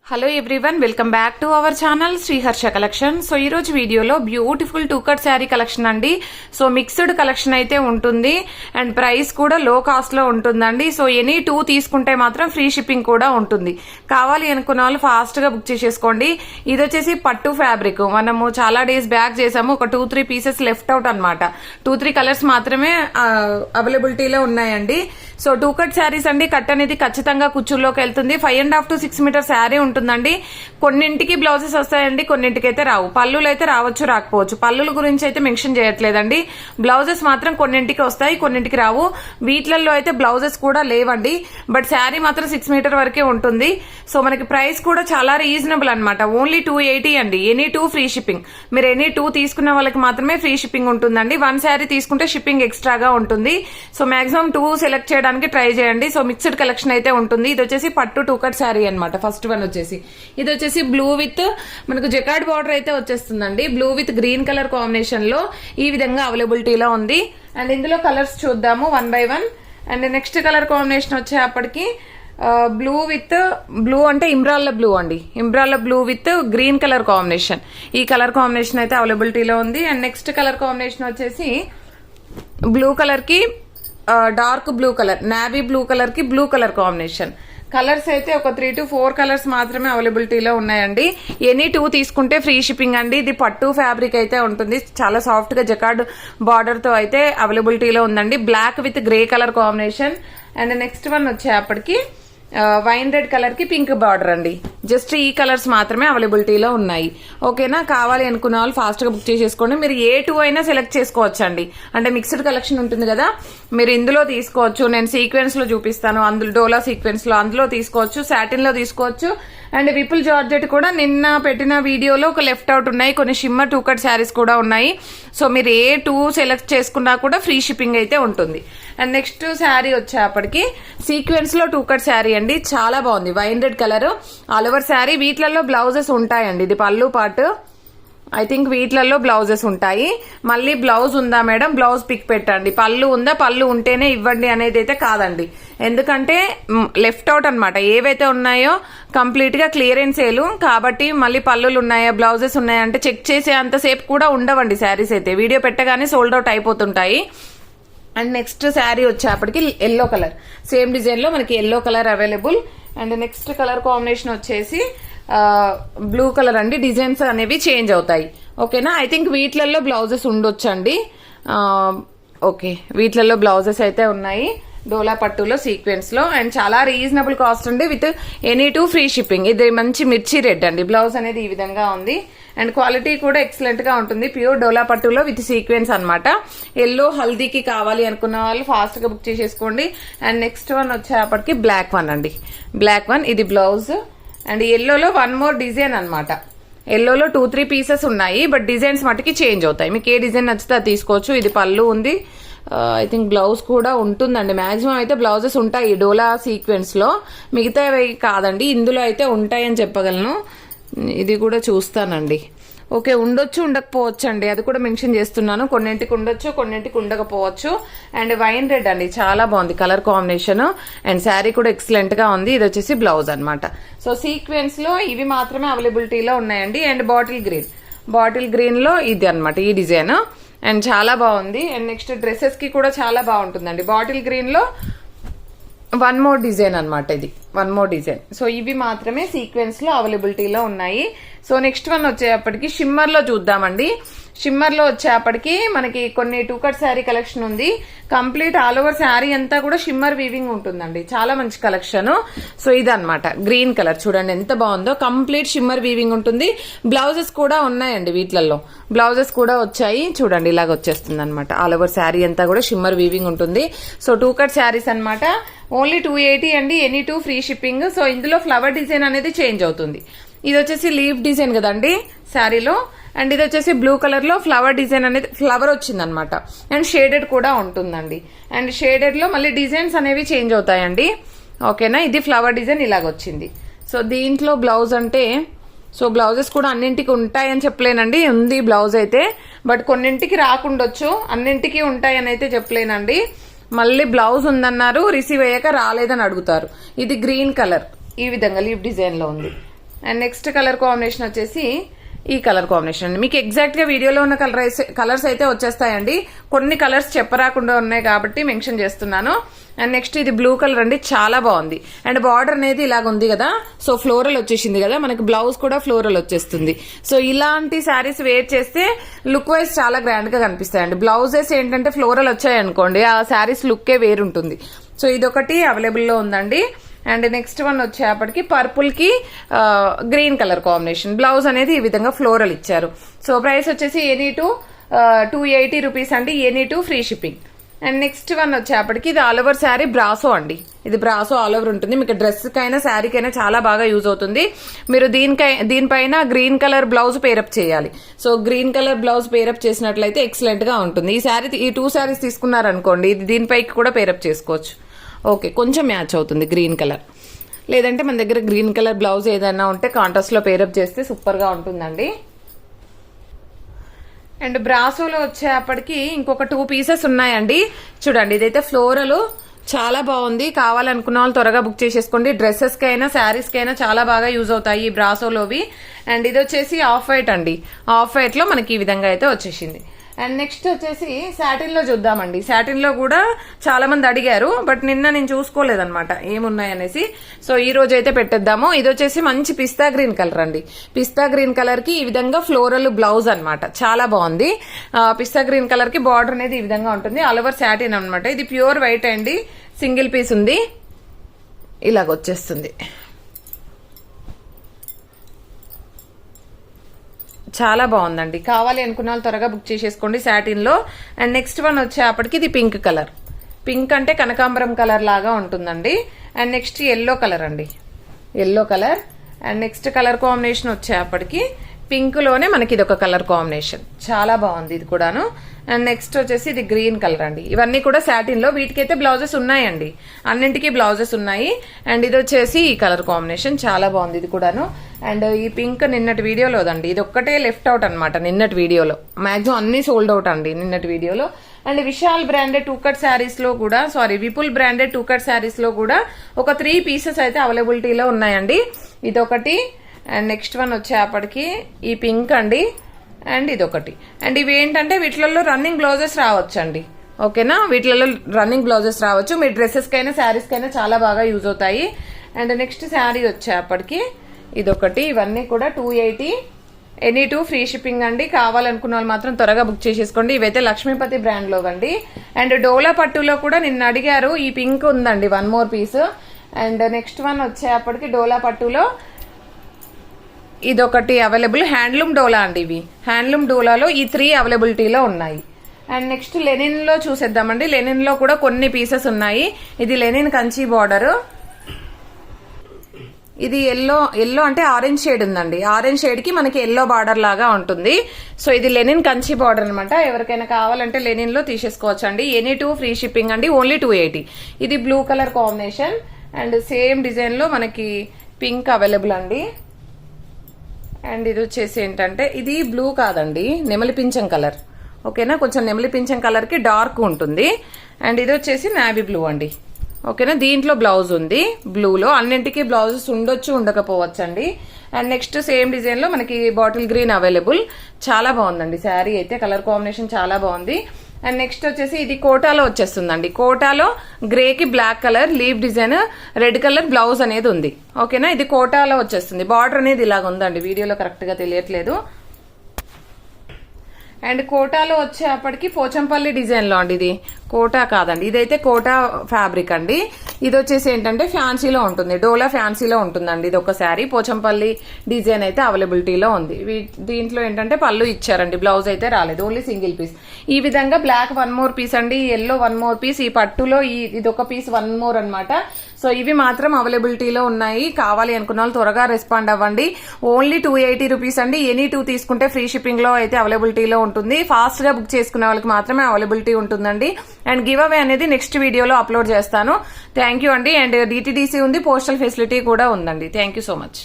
Hello everyone, welcome back to our channel Sriharsha collection. So ఈ రోజు వీడియోలో beautiful two cut sari collection అండి. So mixed collection అయితే ఉంటుంది అండ్ ప్రైస్ కూడా లో కాస్ట్ లో ఉంటుందండి. సో ఎనీ 2 తీసుకుంటే మాత్రం ఫ్రీ షిప్పింగ్ కూడా ఉంటుంది. కావాలి అనుకున్న వాళ్ళు ఫాస్ట్ గా బుక్ చేసేసుకోండి. ఇది వచ్చేసి పట్టు ఫ్యాబ్రిక్. మనము చాలా డేస్ బ్యాక్ చేసాము, ఒక 2-3 పీసెస్ లెఫ్ట్ అవుట్ అనమాట. 2-3 కలర్స్ మాత్రమే అవైలబిలిటీలో ఉన్నాయండి. సో టూ కట్ శారీస్ అండి. కట్ అనేది ఖచ్చితంగా కుచ్చుల్లోకి వెళ్తుంది. 5.5 to 6 మీటర్ శారీ ఉంటుందండి. కొన్నింటికి బ్లౌజెస్ వస్తాయండి, కొన్నింటికి అయితే రావు. పల్లులు అయితే రావచ్చు, రాకపోవచ్చు. పల్లుల గురించి అయితే మెన్షన్ చేయట్లేదండి. బ్లౌజెస్ మాత్రం కొన్నింటికి వస్తాయి, కొన్నింటికి రావు. వీటిలలో అయితే బ్లౌజెస్ కూడా లేవండి. బట్ శారీ మాత్రం 6 మీటర్ వరకే ఉంటుంది. సో మనకి ప్రైస్ కూడా చాలా రీజనబుల్ అనమాట. ఓన్లీ 280 అండి. Any 2 free shipping. మీరు ఎనీ 2 తీసుకున్న వాళ్ళకి మాత్రమే ఫ్రీ షిప్పింగ్ ఉంటుందండి. 1 శారీ తీసుకుంటే షిప్పింగ్ ఎక్స్ట్రాగా ఉంటుంది. సో మాక్సిమం 2 సెలెక్ట్ చేయడానికి ట్రై చేయండి. సో మిక్స్డ్ కలెక్షన్ అయితే ఉంటుంది. ఇది వచ్చేసి పట్టు టూ కట్ శారీ అనమాట. ఫస్ట్ వన్ వచ్చేసి ఇది వచ్చేసి బ్లూ విత్ మనకు జకార్డ్ బార్డర్ అయితే వచ్చేస్తుందండి. Blue with green colour combination లో ఈ విధంగా అవైలబిలిటీలో ఉంది. అండ్ ఇందులో కలర్స్ చూద్దాము 1 by 1. And next colour combination వచ్చేప్పటికి బ్లూ విత్ బ్లూ అంటే ఇమ్రాల్ల బ్లూ అండి. Emerald blue with green colour combination. ఈ కలర్ కాంబినేషన్ అయితే అవైలబిలిటీలో ఉంది. అండ్ నెక్స్ట్ కలర్ కాంబినేషన్ వచ్చేసి బ్లూ కలర్ కి dark blue colour, navy blue colour కి బ్లూ కలర్ కాంబినేషన్. కలర్స్ అయితే ఒక 3 to 4 కలర్స్ మాత్రమే అవైలబిలిటీలో ఉన్నాయండి. ఎనీ 2 తీసుకుంటే ఫ్రీ షిప్పింగ్ అండి. ఇది పట్టు ఫ్యాబ్రిక్ అయితే ఉంటుంది. చాలా సాఫ్ట్ గా జకార్డ్ బార్డర్ తో అయితే అవైలబిలిటీలో ఉందండి. Black with grey colour combination. And next one వచ్చేప్పటికి వైన్ రెడ్ కలర్ కి పింక్ బార్డర్ అండి. జస్ట్ ఈ కలర్స్ మాత్రమే అవైలబిలిటీలో ఉన్నాయి. ఓకేనా, కావాలి అనుకున్న వాళ్ళు ఫాస్ట్ గా బుక్ చేసేసుకోండి. మీరు ఏ 2 అయినా సెలెక్ట్ చేసుకోవచ్చు అండి. అంటే మిక్స్డ్ కలెక్షన్ ఉంటుంది కదా, మీరు ఇందులో తీసుకోవచ్చు. నేను సీక్వెన్స్ లో చూపిస్తాను, అందులో డోలా సీక్వెన్స్ లో అందులో తీసుకోవచ్చు, సాటిన్ లో తీసుకోవచ్చు. అండ్ విపుల్ జార్జెట్ కూడా నిన్న పెట్టిన వీడియోలో ఒక లెఫ్ట్ అవుట్ ఉన్నాయి. కొన్ని షిమ్మర్ టూ కట్ శారీస్ కూడా ఉన్నాయి. సో మీరు ఏ 2 సెలెక్ట్ చేసుకున్నా కూడా ఫ్రీ షిప్పింగ్ అయితే ఉంటుంది. అండ్ నెక్స్ట్ శారీ వచ్చేప్పటికి సీక్వెన్స్ లో టూ కట్ శారీ అండి. చాలా బాగుంది. Wine red colour all over sari. వీటిలలో బ్లౌజెస్ ఉంటాయండి. ఇది పళ్ళు పార్ట్. ఐ థింక్ వీటిలలో బ్లౌజెస్ ఉంటాయి. మళ్ళీ బ్లౌజ్ ఉందా మేడం, బ్లౌజ్ పిక్ పెట్టండి. పళ్ళు ఉందా, పళ్ళు ఉంటేనే ఇవ్వండి అనేది అయితే కాదండి. ఎందుకంటే లెఫ్ట్ అవుట్ అనమాట. ఏవైతే ఉన్నాయో కంప్లీట్ గా క్లియరెన్స్ సేలు కాబట్టి మళ్ళీ పళ్ళులు ఉన్నాయా, బ్లౌజెస్ ఉన్నాయా అంటే చెక్ చేసే అంతసేపు కూడా ఉండవండి శారీస్ అయితే. వీడియో పెట్టగానే సోల్డ్ అవుట్ అయిపోతుంటాయి. అండ్ నెక్స్ట్ శారీ వచ్చేప్పటికి ఎల్లో కలర్, సేమ్ డిజైన్ లో మనకి yellow colour available. And next colour combination వచ్చేసి బ్లూ కలర్ అండి. డిజైన్స్ అనేవి చేంజ్ అవుతాయి. ఓకేనా, ఐ థింక్ వీటిలలో బ్లౌజెస్ ఉండొచ్చండి. ఓకే, వీటిలలో బ్లౌజెస్ అయితే ఉన్నాయి. డోలా పట్టులో సీక్వెన్స్ లో. అండ్ చాలా రీజనబుల్ కాస్ట్ అండి. With any 2 free shipping. ఇది మంచి మిర్చి రెడ్ అండి. బ్లౌజ్ అనేది ఈ విధంగా ఉంది. అండ్ క్వాలిటీ కూడా ఎక్సలెంట్ గా ఉంటుంది. ప్యూర్ డోలా పట్టులో విత్ సీక్వెన్స్ అనమాట. ఎల్లో హల్దీకి కావాలి అనుకున్న వాళ్ళు ఫాస్ట్ గా బుక్ చేసేసుకోండి. అండ్ నెక్స్ట్ వన్ వచ్చేప్పటికి బ్లాక్ వన్ అండి. బ్లాక్ వన్, ఇది బ్లౌజ్. అండ్ ఎల్లోలో 1 more డిజైన్ అనమాట. ఎల్లోలో 2-3 పీసెస్ ఉన్నాయి. బట్ డిజైన్స్ మటుకి చేంజ్ అవుతాయి. మీకు ఏ డిజైన్ నచ్చితే అది తీసుకోవచ్చు. ఇది పళ్ళు ఉంది. ఐ థింక్ బ్లౌజ్ కూడా ఉంటుందండి. మాక్సిమం అయితే బ్లౌజెస్ ఉంటాయి డోలా సీక్వెన్స్ లో. మిగతా కాదండి, ఇందులో అయితే ఉంటాయని చెప్పగలను. ఇది కూడా చూస్తానండి. ఓకే, ఉండొచ్చు ఉండకపోవచ్చు అండి, అది కూడా మెన్షన్ చేస్తున్నాను. కొన్నింటికి ఉండొచ్చు, కొన్నింటికి ఉండకపోవచ్చు. అండ్ వైన్ రెడ్ అండి, చాలా బాగుంది కలర్ కాంబినేషన్. అండ్ శారీ కూడా ఎక్సలెంట్ గా ఉంది. ఇది వచ్చేసి బ్లౌజ్ అనమాట. సో సీక్వెన్స్ లో ఇవి మాత్రమే అవైలబిలిటీలో ఉన్నాయండి. అండ్ బాటిల్ గ్రీన్ లో ఇది అనమాట ఈ డిజైన్. అండ్ చాలా బాగుంది. అండ్ నెక్స్ట్ డ్రెస్సెస్ కి కూడా చాలా బాగుంటుందండి. బాటిల్ గ్రీన్ లో 1 more డిజైన్ అనమాట. ఇది 1 more డిజైన్. సో ఇవి మాత్రమే సీక్వెన్స్ లో అవైలబిలిటీలో ఉన్నాయి. సో నెక్స్ట్ వన్ వచ్చేప్పటికి షిమ్మర్ లో చూద్దామండి. షిమ్మర్ లో వచ్చేప్పటికి మనకి కొన్ని టూ కట్ శారీ కలెక్షన్ ఉంది. కంప్లీట్ ఆల్ ఓవర్ శారీ అంతా కూడా షిమ్మర్ వీవింగ్ ఉంటుందండి. చాలా మంచి కలెక్షన్. సో ఇదన్నమాట గ్రీన్ కలర్, చూడండి ఎంత బాగుందో. కంప్లీట్ షిమ్మర్ వీవింగ్ ఉంటుంది. బ్లౌజెస్ కూడా ఉన్నాయండి. వీటిలలో బ్లౌజెస్ కూడా వచ్చాయి. చూడండి ఇలాగ వచ్చేస్తుంది అనమాట. ఆల్ ఓవర్ శారీ అంతా కూడా షిమ్మర్ వీవింగ్ ఉంటుంది. సో టూ కట్ శారీస్ అనమాట. ఓన్లీ 280 అండి. Any 2 free shipping. సో ఇందులో ఫ్లవర్ డిజైన్ అనేది చేంజ్ అవుతుంది. ఇది వచ్చేసి లీఫ్ డిజైన్ కదండి శారీలో. అండ్ ఇది వచ్చేసి బ్లూ కలర్ లో ఫ్లవర్ డిజైన్ అనేది ఫ్లవర్ వచ్చింది అనమాట. అండ్ షేడెడ్ కూడా ఉంటుందండి. అండ్ షేడెడ్ లో మళ్ళీ డిజైన్స్ అనేవి చేంజ్ అవుతాయండి. ఓకేనా, ఇది ఫ్లవర్ డిజైన్ ఇలాగ వచ్చింది. సో దీంట్లో బ్లౌజ్ అంటే, సో బ్లౌజెస్ కూడా అన్నింటికి ఉంటాయని చెప్పలేనండి. ఉంది బ్లౌజ్ అయితే, బట్ కొన్నింటికి రాకుండొచ్చు, అన్నింటికి ఉంటాయని అయితే చెప్పలేనండి. మళ్ళీ బ్లౌజ్ ఉందన్నారు, రిసీవ్ అయ్యాక రాలేదని అడుగుతారు. ఇది గ్రీన్ కలర్ ఈ విధంగా లీఫ్ డిజైన్ లో ఉంది. అండ్ నెక్స్ట్ కలర్ కాంబినేషన్ వచ్చేసి ఈ కలర్ కాంబినేషన్ అండి. మీకు ఎగ్జాక్ట్ గా వీడియోలో ఉన్న కలర్స్ అయితే వచ్చేస్తాయండి. కొన్ని కలర్స్ చెప్పరాకుండా ఉన్నాయి కాబట్టి మెన్షన్ చేస్తున్నాను. అండ్ నెక్స్ట్ ఇది బ్లూ కలర్ అండి, చాలా బాగుంది. అండ్ బార్డర్ అనేది ఇలాగ ఉంది కదా, సో ఫ్లోరల్ వచ్చేసింది కదా, మనకి బ్లౌజ్ కూడా ఫ్లోరల్ వచ్చేస్తుంది. సో ఇలాంటి శారీస్ వేర్ చేస్తే లుక్ వైజ్ చాలా గ్రాండ్ గా కనిపిస్తాయండి. బ్లౌజెస్ ఏంటంటే ఫ్లోరల్ వచ్చాయి అనుకోండి, ఆ శారీస్ లుక్కే వేరుంటుంది. సో ఇదొకటి అవైలబుల్ లో ఉందండి. అండ్ నెక్స్ట్ వన్ వచ్చేపటికి పర్పుల్ కి గ్రీన్ కలర్ కాంబినేషన్, బ్లౌజ్ అనేది ఈ విధంగా ఫ్లోరల్ ఇచ్చారు. సో ప్రైస్ వచ్చేసి ఎనీ టు 280 రూపీస్ అండి, any two free shipping. And next one వచ్చేపటికి ఇది ఆల్ ఓవర్ శారీ బ్రాసో అండి. ఇది బ్రాసో ఆల్ ఓవర్ ఉంటుంది. మీకు డ్రెస్ కైనా శారీకైనా చాలా బాగా యూజ్ అవుతుంది. మీరు దీనిపైన గ్రీన్ కలర్ బ్లౌజ్ పేరప్ చేయాలి. So green colour blouse pair up చేసినట్లయితే ఎక్సలెంట్ గా ఉంటుంది. ఈ 2 శారీస్ తీసుకున్నారనుకోండి, ఇది దీనిపైకి కూడా పేరప్ చేసుకోవచ్చు. ఓకే, కొంచెం మ్యాచ్ అవుతుంది గ్రీన్ కలర్. లేదంటే మన దగ్గర గ్రీన్ కలర్ బ్లౌజ్ ఏదైనా ఉంటే కాంట్రాస్ట్ లో పేరప్ చేస్తే సూపర్ గా ఉంటుందండి. అండ్ బ్రాసోలో వచ్చేప్పటికి ఇంకొక 2 పీసెస్ ఉన్నాయండి. చూడండి, ఇదైతే ఫ్లోరల్ చాలా బాగుంది. కావాలనుకున్న వాళ్ళు త్వరగా బుక్ చేసేసుకోండి. డ్రెస్సెస్ కైనా శారీస్ కైనా చాలా బాగా యూజ్ అవుతాయి ఈ బ్రాసోలోవి. అండ్ ఇది వచ్చేసి ఆఫ్ వైట్ అండి. ఆఫ్ వైట్ లో మనకి ఈ విధంగా అయితే వచ్చేసింది. అండ్ నెక్స్ట్ వచ్చేసి సాటిన్ లో చూద్దామండి. సాటిన్ లో కూడా చాలా మంది అడిగారు, బట్ నిన్న నేను చూసుకోలేదన్నమాట ఏమున్నాయనేసి. సో ఈ రోజు అయితే పెట్టేద్దాము. ఇది వచ్చేసి మంచి పిస్తా గ్రీన్ కలర్ అండి. పిస్తా గ్రీన్ కలర్ కి ఈ విధంగా ఫ్లోరల్ బ్లౌజ్ అన్నమాట, చాలా బాగుంది. పిస్తా గ్రీన్ కలర్ కి బార్డర్ అనేది ఈ విధంగా ఉంటుంది. ఆల్ ఓవర్ సాటిన్ అనమాట. ఇది ప్యూర్ వైట్ అండి, సింగిల్ పీస్ ఉంది, ఇలాగ వచ్చేస్తుంది. చాలా బాగుందండి. కావాలి అనుకున్న వాళ్ళు త్వరగా బుక్ చేసేసుకోండి సాటిన్ లో. అండ్ నెక్స్ట్ వన్ వచ్చేప్పటికి ఇది పింక్ కలర్. పింక్ అంటే కనకాంబరం కలర్ లాగా ఉంటుందండి. అండ్ నెక్స్ట్ ఎల్లో కలర్ అండి, yellow colour. And next colour combination వచ్చేప్పటికి పింక్ లోనే మనకి ఇది ఒక కలర్ కాంబినేషన్, చాలా బాగుంది ఇది కూడాను. అండ్ నెక్స్ట్ వచ్చేసి ఇది గ్రీన్ కలర్ అండి. ఇవన్నీ కూడా సాటిన్ లో, వీటికైతే బ్లౌజెస్ ఉన్నాయండి, అన్నింటికి బ్లౌజెస్ ఉన్నాయి. అండ్ ఇది వచ్చేసి ఈ కలర్ కాంబినేషన్ చాలా బాగుంది ఇది కూడాను. అండ్ ఈ పింక్ నిన్నటి వీడియోలోదండి, ఇది ఒక్కటే లెఫ్ట్ అవుట్ అనమాట నిన్నటి వీడియోలో. మాక్సిమం అన్ని సోల్డ్ అవుట్ అండి నిన్నటి వీడియోలో. And Vishal branded 2 cut saris లో కూడా, విపుల్ బ్రాండెడ్ 2 కట్ శారీస్ లో కూడా ఒక 3 పీసెస్ అయితే అవైలబిలిటీలో ఉన్నాయండి. ఇదొకటి. అండ్ నెక్స్ట్ వన్ వచ్చేప్పటికి ఈ పింక్ అండి. అండ్ ఇదొకటి. అండ్ ఇవి ఏంటంటే వీటిలలో రన్నింగ్ బ్లౌజెస్ రావచ్చు అండి. ఓకేనా, వీటిలలో రన్నింగ్ బ్లౌజెస్ రావచ్చు. మీ డ్రెస్సెస్ కైనా శారీస్ కైనా చాలా బాగా యూజ్ అవుతాయి. అండ్ నెక్స్ట్ శారీ వచ్చేప్పటికి ఇదొకటి. ఇవన్నీ కూడా 280, ఎనీ 2 ఫ్రీ షిప్పింగ్ అండి. కావాలనుకున్న వాళ్ళు మాత్రం త్వరగా బుక్ చేసేసుకోండి. ఇవైతే లక్ష్మీపతి బ్రాండ్ లో అండి. అండ్ డోలా పట్టులో కూడా నిన్న అడిగారు, ఈ పింక్ ఉందండి 1 more piece. And next one వచ్చేప్పటికి డోలా పట్టులో ఇదొకటి అవైలబుల్. హ్యాండ్లూమ్ డోలా అండి. ఇవి హ్యాండ్లూమ్ డోలాలో ఈ 3 అవైలబిలిటీలో ఉన్నాయి. అండ్ నెక్స్ట్ లెనిన్ లో చూసేద్దామండి. లెనిన్ లో కూడా కొన్ని పీసెస్ ఉన్నాయి. ఇది లెనిన్ కంచి బార్డర్. ఇది ఎల్లో అంటే ఆరెంజ్ షేడ్ ఉందండి. ఆరెంజ్ షేడ్ కి మనకి ఎల్లో బార్డర్ లాగా ఉంటుంది. సో ఇది లెనిన్ కంచి బార్డర్ అనమాట. ఎవరికైనా కావాలంటే లెనిన్ లో తీసేసుకోవచ్చు అండి. ఎనీ 2 ఫ్రీ షిప్పింగ్ అండి, ఓన్లీ 280. ఇది blue colour combination. And same design లో మనకి పింక్ అవైలబుల్ అండి. అండ్ ఇది వచ్చేసి ఏంటంటే ఇది బ్లూ కాదండి, నెమలి పింఛం కలర్. ఓకేనా, కొంచెం నెమలి పింఛం కలర్ కి డార్క్ ఉంటుంది. అండ్ ఇది వచ్చేసి నావీ బ్లూ అండి. ఓకేనా, దీంట్లో బ్లౌజ్ ఉంది బ్లూలో. అన్నింటికి బ్లౌజెస్ ఉండొచ్చు, ఉండకపోవచ్చు అండి. అండ్ నెక్స్ట్ సేమ్ డిజైన్ లో మనకి బాటిల్ గ్రీన్ అవైలబుల్. చాలా బాగుందండి శారీ అయితే, కలర్ కాంబినేషన్ చాలా బాగుంది. అండ్ నెక్స్ట్ వచ్చేసి ఇది కోటాలో వచ్చేస్తుందండి. కోటాలో గ్రే కి black colour leaf design, red colour blouse అనేది ఉంది. ఓకేనా, ఇది కోటాలో వచ్చేస్తుంది. బార్డర్ అనేది ఇలాగ ఉందండి, వీడియోలో కరెక్ట్ గా తెలియట్లేదు. అండ్ కోటాలో వచ్చేప్పటికి పోచంపల్లి డిజైన్ లో అండి. ఇది కోటా కాదండి, ఇదైతే కోటా ఫ్యాబ్రిక్ అండి. ఇది వచ్చేసి ఏంటంటే ఫ్యాన్సీలో ఉంటుంది, డోలా ఫ్యాన్సీలో ఉంటుందండి. ఇది ఒక శారీ పోచంపల్లి డిజైన్ అయితే అవైలబిలిటీలో ఉంది. దీంట్లో ఏంటంటే పళ్ళు ఇచ్చారండి, బ్లౌజ్ అయితే రాలేదు, ఓన్లీ సింగిల్ పీస్. ఈ విధంగా బ్లాక్ 1 మోర్ పీస్ అండి, ఎల్లో 1 మోర్ పీస్, ఈ పట్టులో ఇది ఒక పీస్ 1 మోర్ అనమాట. సో ఇవి మాత్రం అవైలబిలిటీలో ఉన్నాయి. కావాలి అనుకున్న వాళ్ళు త్వరగా రెస్పాండ్ అవ్వండి. ఓన్లీ 280 రూపీస్ అండి. ఎనీ 2 తీసుకుంటే ఫ్రీ షిప్పింగ్ లో అయితే అవైలబిలిటీలో ఉంటుంది. ఫాస్ట్ గా బుక్ చేసుకునే వాళ్ళకి మాత్రమే అవైలబిలిటీ ఉంటుందండి. అండ్ గివ్ అవే అనేది నెక్స్ట్ వీడియోలో అప్లోడ్ చేస్తాను. థ్యాంక్ యూ అండి. అండ్ DTDC ఉంది, పోస్టల్ ఫెసిలిటీ కూడా ఉందండి. Thank you so much.